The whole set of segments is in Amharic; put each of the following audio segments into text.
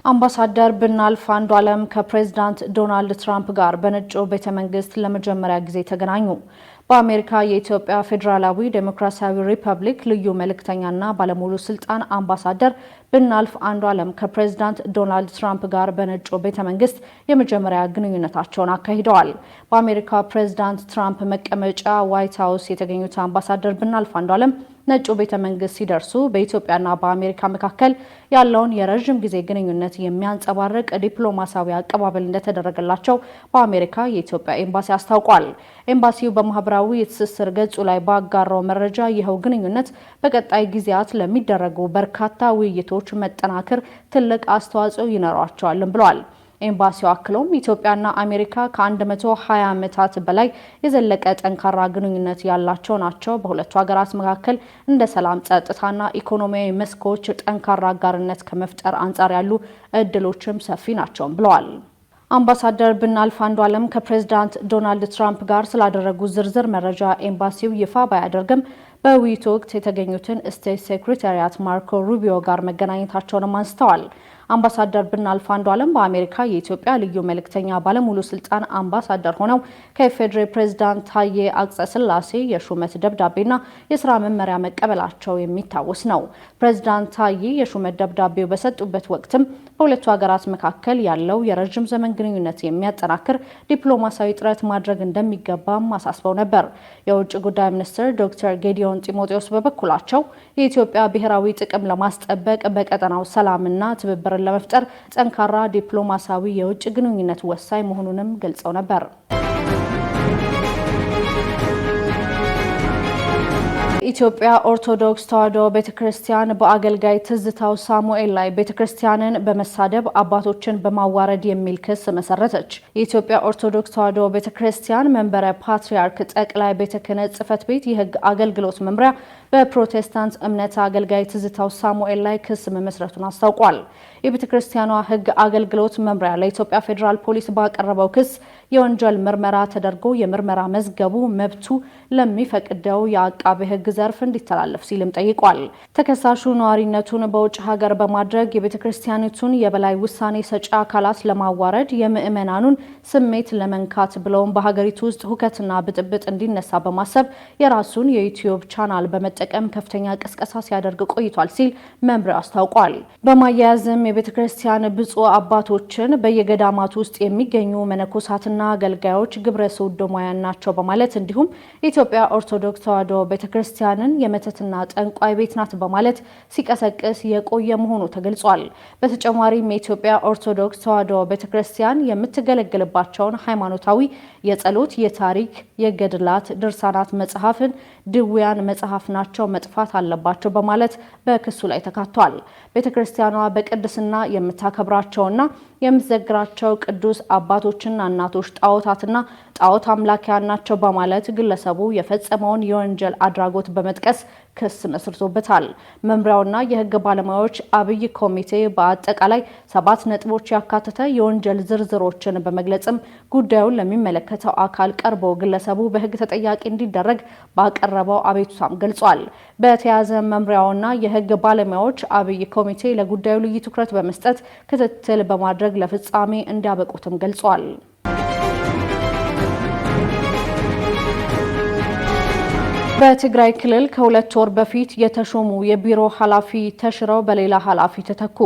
አምባሳደር ብናልፍ አንዱዓለም ከፕሬዝዳንት ዶናልድ ትራምፕ ጋር በነጩ ቤተ መንግስት ለመጀመሪያ ጊዜ ተገናኙ። በአሜሪካ የኢትዮጵያ ፌዴራላዊ ዴሞክራሲያዊ ሪፐብሊክ ልዩ መልእክተኛና ባለሙሉ ስልጣን አምባሳደር ብናልፍ አንዱዓለም ከፕሬዝዳንት ዶናልድ ትራምፕ ጋር በነጩ ቤተ መንግስት የመጀመሪያ ግንኙነታቸውን አካሂደዋል። በአሜሪካ ፕሬዝዳንት ትራምፕ መቀመጫ ዋይት ሃውስ የተገኙት አምባሳደር ብናልፍ አንዱዓለም ነጩ ቤተ መንግስት ሲደርሱ በኢትዮጵያና በአሜሪካ መካከል ያለውን የረጅም ጊዜ ግንኙነት የሚያንጸባርቅ ዲፕሎማሲያዊ አቀባበል እንደተደረገላቸው በአሜሪካ የኢትዮጵያ ኤምባሲ አስታውቋል። ኤምባሲው በማህበራዊ የትስስር ገጹ ላይ ባጋራው መረጃ ይኸው ግንኙነት በቀጣይ ጊዜያት ለሚደረጉ በርካታ ውይይቶች መጠናከር ትልቅ አስተዋጽኦ ይኖራቸዋልም ብሏል። ኤምባሲው አክሎም ኢትዮጵያና አሜሪካ ከ120 ዓመታት በላይ የዘለቀ ጠንካራ ግንኙነት ያላቸው ናቸው። በሁለቱ ሀገራት መካከል እንደ ሰላም፣ ጸጥታና ኢኮኖሚያዊ መስኮች ጠንካራ አጋርነት ከመፍጠር አንጻር ያሉ እድሎችም ሰፊ ናቸው ብለዋል። አምባሳደር ብናልፍ አንዱዓለም ከፕሬዝዳንት ዶናልድ ትራምፕ ጋር ስላደረጉት ዝርዝር መረጃ ኤምባሲው ይፋ ባያደርግም በውይይቱ ወቅት የተገኙትን ስቴት ሴክሬታሪያት ማርኮ ሩቢዮ ጋር መገናኘታቸውንም አንስተዋል። አምባሳደር ብናልፍ አንዱዓለም በአሜሪካ የኢትዮጵያ ልዩ መልእክተኛ ባለሙሉ ስልጣን አምባሳደር ሆነው ከኢፌዴሪ ፕሬዝዳንት ታዬ አጽቀሥላሴ የሹመት ደብዳቤና የስራ መመሪያ መቀበላቸው የሚታወስ ነው። ፕሬዝዳንት ታዬ የሹመት ደብዳቤው በሰጡበት ወቅትም በሁለቱ ሀገራት መካከል ያለው የረጅም ዘመን ግንኙነት የሚያጠናክር ዲፕሎማሲያዊ ጥረት ማድረግ እንደሚገባም አሳስበው ነበር። የውጭ ጉዳይ ሚኒስትር ዶክተር ጌዲዮን ጢሞቴዎስ በበኩላቸው የኢትዮጵያ ብሔራዊ ጥቅም ለማስጠበቅ በቀጠናው ሰላምና ትብብርን ለመፍጠር ጠንካራ ዲፕሎማሲያዊ የውጭ ግንኙነት ወሳኝ መሆኑንም ገልጸው ነበር። ኢትዮጵያ ኦርቶዶክስ ተዋሕዶ ቤተክርስቲያን በአገልጋይ ትዝታው ሳሙኤል ላይ ቤተክርስቲያንን በመሳደብ አባቶችን በማዋረድ የሚል ክስ መሰረተች። የኢትዮጵያ ኦርቶዶክስ ተዋሕዶ ቤተክርስቲያን መንበረ ፓትርያርክ ጠቅላይ ቤተ ክህነት ጽሕፈት ቤት የሕግ አገልግሎት መምሪያ በፕሮቴስታንት እምነት አገልጋይ ትዝታው ሳሙኤል ላይ ክስ መመስረቱን አስታውቋል። የቤተ ክርስቲያኗ ሕግ አገልግሎት መምሪያ ለኢትዮጵያ ፌዴራል ፖሊስ ባቀረበው ክስ የወንጀል ምርመራ ተደርጎ የምርመራ መዝገቡ መብቱ ለሚፈቅደው የአቃቤ ሕግ ዘርፍ እንዲተላለፍ ሲልም ጠይቋል። ተከሳሹ ነዋሪነቱን በውጭ ሀገር በማድረግ የቤተ ክርስቲያኒቱን የበላይ ውሳኔ ሰጪ አካላት ለማዋረድ፣ የምዕመናኑን ስሜት ለመንካት ብለውም በሀገሪቱ ውስጥ ሁከትና ብጥብጥ እንዲነሳ በማሰብ የራሱን የዩቲዩብ ቻናል በመጠቀም ከፍተኛ ቅስቀሳ ሲያደርግ ቆይቷል ሲል መምሪያው አስታውቋል። በማያያዝም የቤተ ክርስቲያን ብፁዕ አባቶችን በየገዳማት ውስጥ የሚገኙ መነኮሳትና አገልጋዮች ግብረ ሰዶማውያን ናቸው በማለት እንዲሁም የኢትዮጵያ ኦርቶዶክስ ተዋሕዶ ቤተ ክርስቲያንን የመተትና ጠንቋይ ቤት ናት በማለት ሲቀሰቅስ የቆየ መሆኑ ተገልጿል። በተጨማሪም የኢትዮጵያ ኦርቶዶክስ ተዋሕዶ ቤተ ክርስቲያን የምትገለገልባቸውን ሃይማኖታዊ የጸሎት፣ የታሪክ፣ የገድላት፣ ድርሳናት መጽሐፍን ድውያን መጽሐፍ ናቸው መጥፋት አለባቸው በማለት በክሱ ላይ ተካቷል። ቤተ ክርስቲያኗ በቅድስና የምታከብራቸውና የምትዘግራቸው ቅዱስ አባቶችና እናቶች ጣዖታትና ጣዖት አምላኪያን ናቸው በማለት ግለሰቡ የፈጸመውን የወንጀል አድራጎት በመጥቀስ ክስ መስርቶበታል። መምሪያውና የሕግ ባለሙያዎች አብይ ኮሚቴ በአጠቃላይ 7 ነጥቦች ያካተተ የወንጀል ዝርዝሮችን በመግለጽም ጉዳዩን ለሚመለከተው አካል ቀርቦ ግለሰቡ በሕግ ተጠያቂ እንዲደረግ ባቀረበው አቤቱታም ገልጿል። በተያያዘ መምሪያውና የሕግ ባለሙያዎች አብይ ኮሚቴ ለጉዳዩ ልዩ ትኩረት በመስጠት ክትትል በማድረግ ለፍጻሜ እንዲያበቁትም ገልጿል። በትግራይ ክልል ከ2 ወር በፊት የተሾሙ የቢሮ ኃላፊ ተሽረው በሌላ ኃላፊ ተተኩ።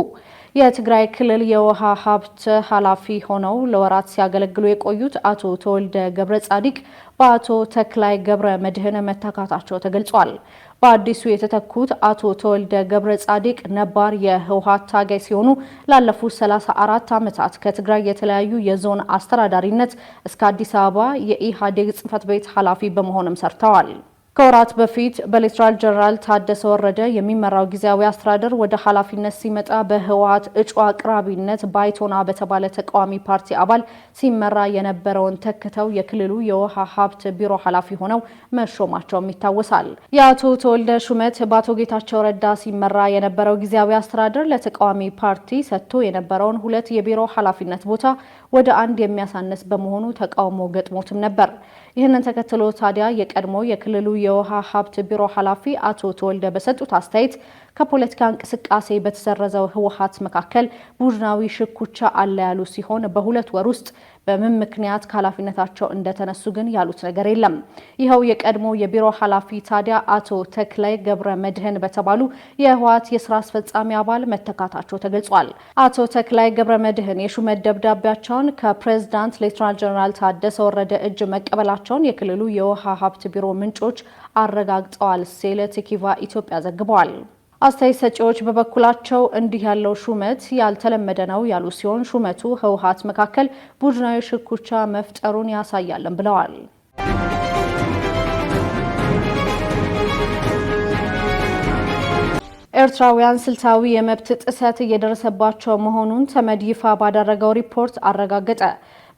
የትግራይ ክልል የውሃ ሀብት ኃላፊ ሆነው ለወራት ሲያገለግሉ የቆዩት አቶ ተወልደ ገብረ ጻዲቅ በአቶ ተክላይ ገብረ መድህን መተካታቸው ተገልጿል። በአዲሱ የተተኩት አቶ ተወልደ ገብረ ጻዲቅ ነባር የህወሓት ታጋይ ሲሆኑ ላለፉት 34 ዓመታት ከትግራይ የተለያዩ የዞን አስተዳዳሪነት እስከ አዲስ አበባ የኢህአዴግ ጽሕፈት ቤት ኃላፊ በመሆንም ሰርተዋል። ከወራት በፊት በሌተናል ጀነራል ታደሰ ወረደ የሚመራው ጊዜያዊ አስተዳደር ወደ ኃላፊነት ሲመጣ በህወሓት እጩ አቅራቢነት ባይቶና በተባለ ተቃዋሚ ፓርቲ አባል ሲመራ የነበረውን ተክተው የክልሉ የውሃ ሀብት ቢሮ ኃላፊ ሆነው መሾማቸውም ይታወሳል። የአቶ ተወልደ ሹመት በአቶ ጌታቸው ረዳ ሲመራ የነበረው ጊዜያዊ አስተዳደር ለተቃዋሚ ፓርቲ ሰጥቶ የነበረውን 2 የቢሮ ኃላፊነት ቦታ ወደ 1 የሚያሳነስ በመሆኑ ተቃውሞ ገጥሞትም ነበር። ይህንን ተከትሎ ታዲያ የቀድሞ የክልሉ የውሃ ሀብት ቢሮ ኃላፊ አቶ ተወልደ በሰጡት አስተያየት ከፖለቲካ እንቅስቃሴ በተሰረዘው ህወሓት መካከል ቡድናዊ ሽኩቻ አለ ያሉ ሲሆን በሁለት ወር ውስጥ በምን ምክንያት ከኃላፊነታቸው እንደተነሱ ግን ያሉት ነገር የለም። ይኸው የቀድሞ የቢሮ ኃላፊ ታዲያ አቶ ተክላይ ገብረ መድህን በተባሉ የህወሓት የስራ አስፈጻሚ አባል መተካታቸው ተገልጿል። አቶ ተክላይ ገብረ መድህን የሹመት ደብዳቤያቸውን ከፕሬዝዳንት ሌተናል ጀነራል ታደሰ ወረደ እጅ መቀበላቸውን የክልሉ የውሃ ሀብት ቢሮ ምንጮች አረጋግጠዋል ሲል ቲኪቫ ኢትዮጵያ ዘግበዋል። አስተያየት ሰጪዎች በበኩላቸው እንዲህ ያለው ሹመት ያልተለመደ ነው ያሉ ሲሆን ሹመቱ ህወሓት መካከል ቡድናዊ ሽኩቻ መፍጠሩን ያሳያልን ብለዋል። ኤርትራውያን ስልታዊ የመብት ጥሰት እየደረሰባቸው መሆኑን ተመድ ይፋ ባደረገው ሪፖርት አረጋገጠ።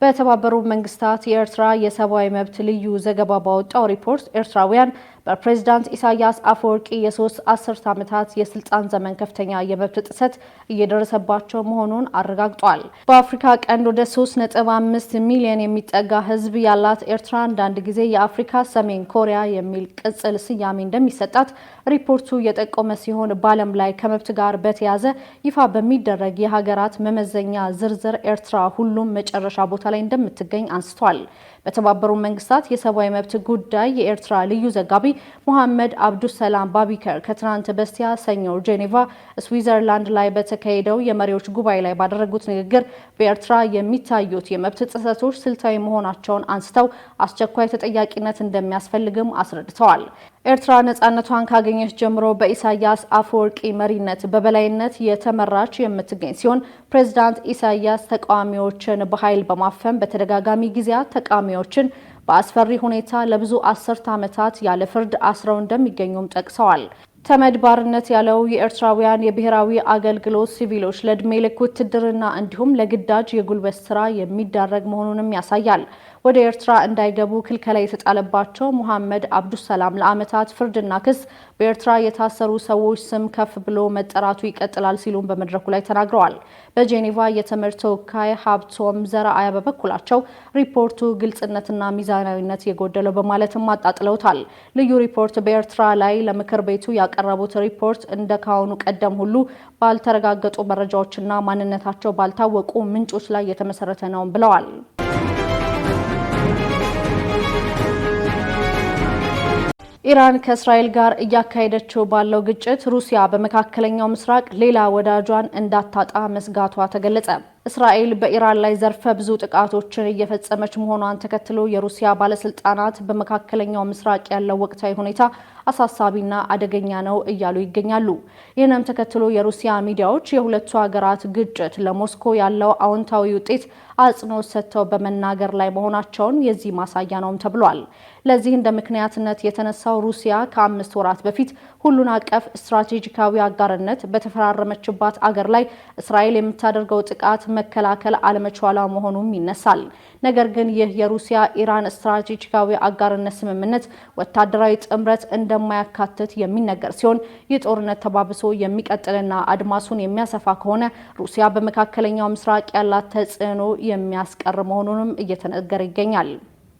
በተባበሩት መንግስታት የኤርትራ የሰብአዊ መብት ልዩ ዘገባ ባወጣው ሪፖርት ኤርትራውያን በፕሬዝዳንት ኢሳያስ አፈወርቂ የሶስት አስርት ዓመታት የስልጣን ዘመን ከፍተኛ የመብት ጥሰት እየደረሰባቸው መሆኑን አረጋግጧል። በአፍሪካ ቀንድ ወደ 3.5 ሚሊዮን የሚጠጋ ህዝብ ያላት ኤርትራ አንዳንድ ጊዜ የአፍሪካ ሰሜን ኮሪያ የሚል ቅጽል ስያሜ እንደሚሰጣት ሪፖርቱ የጠቆመ ሲሆን በዓለም ላይ ከመብት ጋር በተያያዘ ይፋ በሚደረግ የሀገራት መመዘኛ ዝርዝር ኤርትራ ሁሉም መጨረሻ ቦታ ላይ እንደምትገኝ አንስቷል። በተባበሩት መንግስታት የሰብአዊ መብት ጉዳይ የኤርትራ ልዩ ዘጋቢ ሙሐመድ አብዱሰላም ባቢከር ከትናንት በስቲያ ሰኞ ጄኔቫ ስዊዘርላንድ ላይ በተካሄደው የመሪዎች ጉባኤ ላይ ባደረጉት ንግግር በኤርትራ የሚታዩት የመብት ጥሰቶች ስልታዊ መሆናቸውን አንስተው አስቸኳይ ተጠያቂነት እንደሚያስፈልግም አስረድተዋል። ኤርትራ ነጻነቷን ካገኘች ጀምሮ በኢሳያስ አፈወርቂ መሪነት በበላይነት የተመራች የምትገኝ ሲሆን ፕሬዝዳንት ኢሳያስ ተቃዋሚዎችን በኃይል በማፈን በተደጋጋሚ ጊዜያት ተቃዋሚዎችን በአስፈሪ ሁኔታ ለብዙ አስርት ዓመታት ያለ ፍርድ አስረው እንደሚገኙም ጠቅሰዋል። ተመድ ባርነት ያለው የኤርትራውያን የብሔራዊ አገልግሎት ሲቪሎች ለዕድሜ ልክ ውትድርና እንዲሁም ለግዳጅ የጉልበት ስራ የሚዳረግ መሆኑንም ያሳያል። ወደ ኤርትራ እንዳይገቡ ክልከላ የተጣለባቸው ሙሐመድ አብዱሰላም ለዓመታት ፍርድና ክስ በኤርትራ የታሰሩ ሰዎች ስም ከፍ ብሎ መጠራቱ ይቀጥላል ሲሉም በመድረኩ ላይ ተናግረዋል። በጄኔቫ የተመድ ተወካይ ሀብቶም ዘረአያ በበኩላቸው ሪፖርቱ ግልጽነትና ሚዛናዊነት የጎደለው በማለትም አጣጥለውታል። ልዩ ሪፖርት በኤርትራ ላይ ለምክር ቤቱ ያቀረቡት ሪፖርት እንደ ካሁኑ ቀደም ሁሉ ባልተረጋገጡ መረጃዎችና ማንነታቸው ባልታወቁ ምንጮች ላይ የተመሰረተ ነው ብለዋል። ኢራን ከእስራኤል ጋር እያካሄደችው ባለው ግጭት ሩሲያ በመካከለኛው ምስራቅ ሌላ ወዳጇን እንዳታጣ መስጋቷ ተገለጸ። እስራኤል በኢራን ላይ ዘርፈ ብዙ ጥቃቶችን እየፈጸመች መሆኗን ተከትሎ የሩሲያ ባለስልጣናት በመካከለኛው ምስራቅ ያለው ወቅታዊ ሁኔታ አሳሳቢና አደገኛ ነው እያሉ ይገኛሉ። ይህንም ተከትሎ የሩሲያ ሚዲያዎች የሁለቱ ሀገራት ግጭት ለሞስኮ ያለው አዎንታዊ ውጤት አጽንኦት ሰጥተው በመናገር ላይ መሆናቸውን የዚህ ማሳያ ነውም ተብሏል። ለዚህ እንደ ምክንያትነት የተነሳው ሩሲያ ከ5 ወራት በፊት ሁሉን አቀፍ ስትራቴጂካዊ አጋርነት በተፈራረመችባት አገር ላይ እስራኤል የምታደርገው ጥቃት መከላከል አለመቻሏ መሆኑም ይነሳል። ነገር ግን ይህ የሩሲያ ኢራን ስትራቴጂካዊ አጋርነት ስምምነት ወታደራዊ ጥምረት እንደማያካትት የሚነገር ሲሆን ይህ ጦርነት ተባብሶ የሚቀጥልና አድማሱን የሚያሰፋ ከሆነ ሩሲያ በመካከለኛው ምስራቅ ያላት ተጽዕኖ የሚያስቀር መሆኑንም እየተነገረ ይገኛል።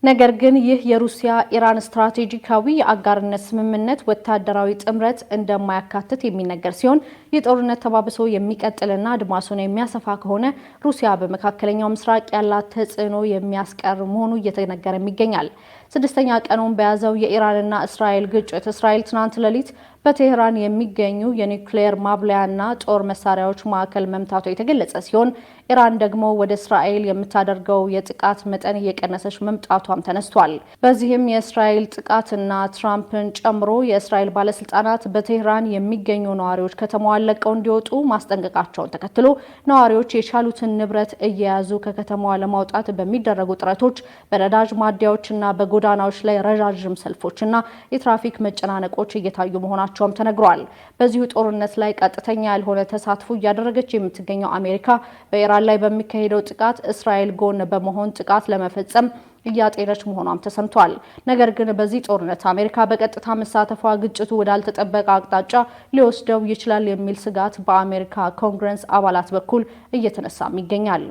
ነገር ግን ይህ የሩሲያ ኢራን ስትራቴጂካዊ የአጋርነት ስምምነት ወታደራዊ ጥምረት እንደማያካትት የሚነገር ሲሆን የጦርነት ተባብሶ የሚቀጥልና አድማሱን የሚያሰፋ ከሆነ ሩሲያ በመካከለኛው ምስራቅ ያላት ተጽዕኖ የሚያስቀር መሆኑ እየተነገረ ይገኛል። 6ኛ ቀኑን በያዘው የኢራንና እስራኤል ግጭት እስራኤል ትናንት ሌሊት በቴህራን የሚገኙ የኒውክሌር ማብለያና ጦር መሳሪያዎች ማዕከል መምታቷ የተገለጸ ሲሆን ኢራን ደግሞ ወደ እስራኤል የምታደርገው የጥቃት መጠን እየቀነሰች መምጣቷም ተነስቷል። በዚህም የእስራኤል ጥቃትና ትራምፕን ጨምሮ የእስራኤል ባለስልጣናት በቴህራን የሚገኙ ነዋሪዎች ከተማዋን ለቀው እንዲወጡ ማስጠንቀቃቸውን ተከትሎ ነዋሪዎች የቻሉትን ንብረት እየያዙ ከከተማዋ ለማውጣት በሚደረጉ ጥረቶች በነዳጅ ማደያዎችና በጎዳናዎች ላይ ረዣዥም ሰልፎችና የትራፊክ መጨናነቆች እየታዩ መሆናቸውም ተነግሯል። በዚሁ ጦርነት ላይ ቀጥተኛ ያልሆነ ተሳትፎ እያደረገች የምትገኘው አሜሪካ በኢራን ላይ በሚካሄደው ጥቃት እስራኤል ጎን በመሆን ጥቃት ለመፈጸም እያጤነች መሆኗም ተሰምቷል። ነገር ግን በዚህ ጦርነት አሜሪካ በቀጥታ መሳተፏ ግጭቱ ወዳልተጠበቀ አቅጣጫ ሊወስደው ይችላል የሚል ስጋት በአሜሪካ ኮንግረስ አባላት በኩል እየተነሳም ይገኛል።